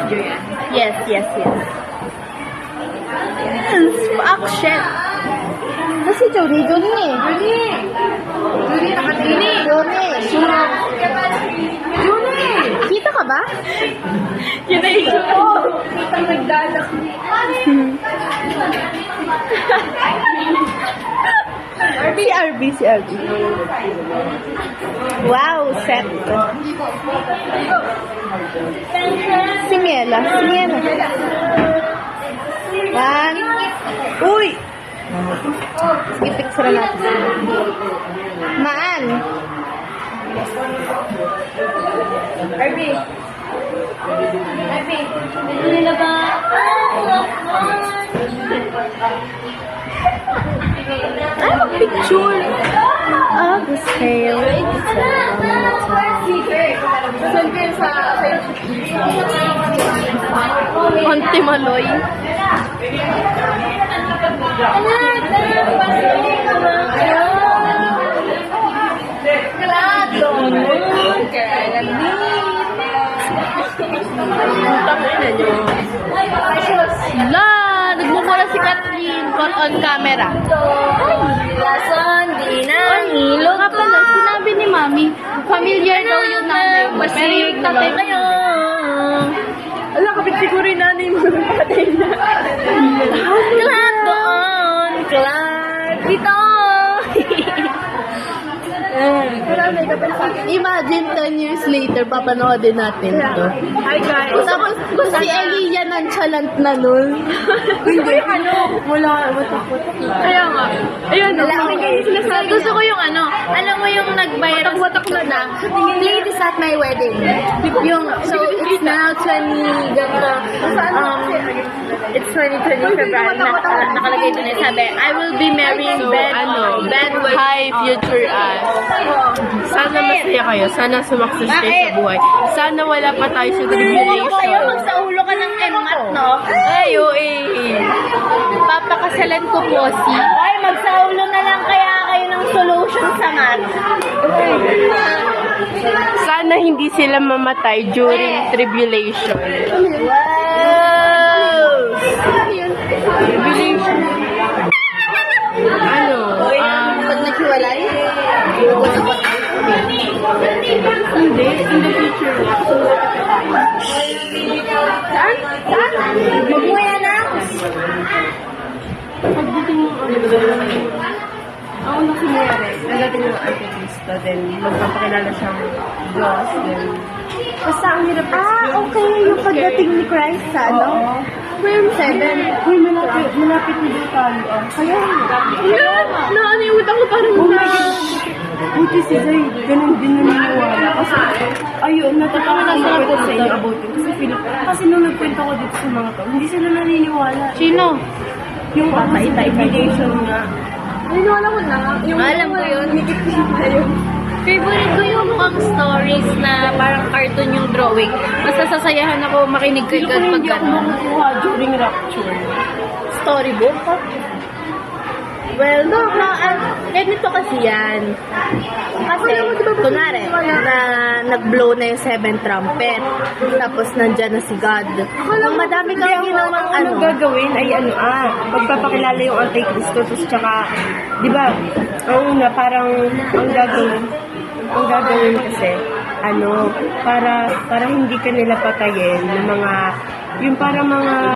Joanne. Yes. Yes, fuck shit. Kasi Johnny eh. Julie, nakatini. Julie! Kita ka ba? Yun na yung kitang nagdadak. Si RB. Wow, set. Si Miela. One. Uy! Sige, picture natin. Maan. RB, nila ba? Ay, mag-picture. August Hale. Saan kayo sa Monte Maloy. Nagmumula si Kathleen on camera. Lason, di na. Ilo nga pala, sinabi ni Mami, familiar daw yung nanay mo. Pero yung tatay kayo. Ala, kapit siguro yung nanay mo. Patay na. Clark doon! Clark! Dito! Imagine 10 years later, papanoodin natin ito. Hi guys. Tapos, kung si Elia nonchalant na nun. Hindi, wala, watak. Kaya nga. Ayun, Gusto ko yung alam mo yung nag-viral watak na. play this at my wedding. So, it's now 20, it's 2020 February. Nakalagay dun eh, sabi, I will be marrying Ben. Ben will Hi, future us. Sana masaya kayo. Sana sumakses kayo sa buhay. Sana wala pa tayo sa tribulation. Magsaulo ka ng emat, no? Ayo eh. Papakasalan ko po si... Ay, magsaulo na lang kaya kayo ng solution sa mat. Sana hindi sila mamatay during tribulation. Wow! Tribulation. Pag naghiwalay? Hindi. In the future. Saan? Magmuya na? Pagdating mo ako na kumuyari. Pagdating mo ang Anticristo, then magpapakilala siyang Diyos, then basta ang hirap. Okay. Yung pagdating ni Christ sa Well, 7. Uy, malapit na dito tayo. Kaya, Naaniwit ako parang buti si Zay, ganun din naniniwala. Kasi, ayun, natatawa na sa inyo about it. Kasi nung nagkwento ko dito sa mga to, hindi sila naniniwala. Sino? Yung tribulation nga. Naniniwala ko na. Alam ko yun. Favorite ko yung mukhang stories na parang cartoon yung drawing. Basta sasayahan ako makinig kay God pag Hindi ako gano'n. makukuha during rapture. Storybook? Well, ganito kasi yan. Kasi, kunwari, na nag-blow na yung 7th trumpet. Tapos, nandyan na si God. Kung madami kang ginawang Anong gagawin ay pagpapakilala yung Anticristo, tapos tsaka, di ba, ang una, parang, ang gagawin kasi, para hindi ka nila patayin, yung para mga